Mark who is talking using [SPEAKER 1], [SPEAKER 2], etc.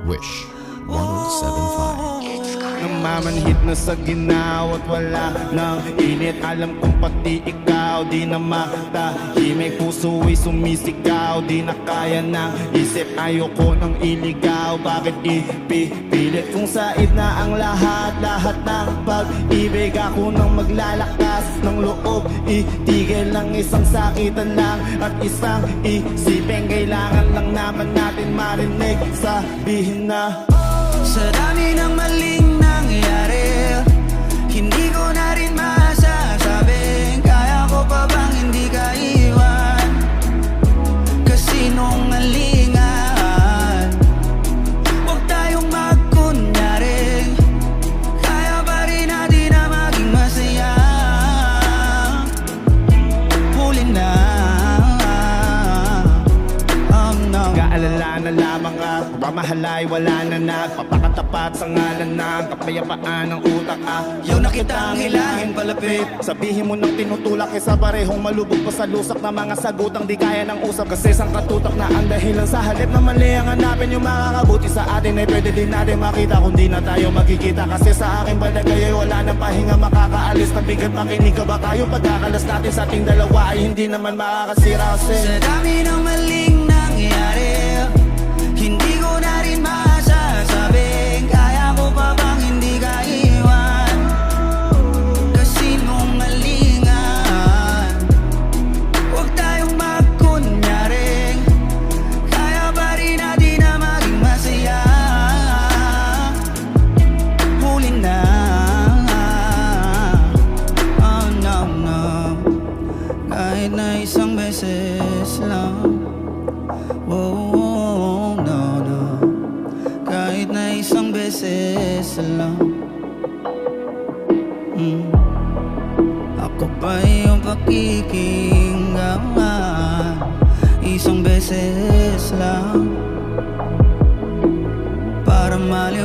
[SPEAKER 1] Wish 107.5.
[SPEAKER 2] Namamanhid na sa ginaw at wala nang init. Alam kong pati ikaw di na matahimik. Puso ay sumisigaw, di na kaya ng isip. Ayoko nang iligaw, bakit ipipilit? Kung said na ang lahat ng pag-ibig. Ako nang maglalakas ng loob, itigil ng isang sakitan lang at isang isipin. Kailangan lang naman natin marinig, sabihin na
[SPEAKER 3] sa dami ng maling nangyari, hindi ko na rin masasabing kaya ko pa bang hindi ka iwan. Kasinungalingan, huwag tayong magkunyari, kaya pa rin natin na maging masaya. Huli na, oh no.
[SPEAKER 2] Kaalala na lamang at pamahalay wala na nagpapakatapat sa ngalan ng kapayapaan ng utak.
[SPEAKER 3] Yaw na kitang hilangin palapit,
[SPEAKER 2] Sabihin mo nang tinutulak kaysa parehong malubog pa sa lusak na mga sagutang di kaya ng usap. Kasi sang katutak na ang dahilan sa halip na mali ang hanapin. Yung makakabuti sa atin ay pwede din natin makita kung di na tayo magkikita. Kasi sa akin palagay ay wala nang pahinga makakaalis. Nabigat makinig ka ba tayo? Pagkakalas natin sa ating dalawa ay hindi naman makakasira. Kasi
[SPEAKER 3] sa dami ng maling nangyari, hindi ko na rin masasabing kaya ko pa bang hindi ka iwan. Kasinungalingan, huwag tayong magkunyari, kaya pa rin natin na maging masaya. Huli na, oh no no, kahit na isang beses lang. Oh, no, no, kahit na isang beses lang. Ako pa yung pakikinggan, isang beses lang, para maliw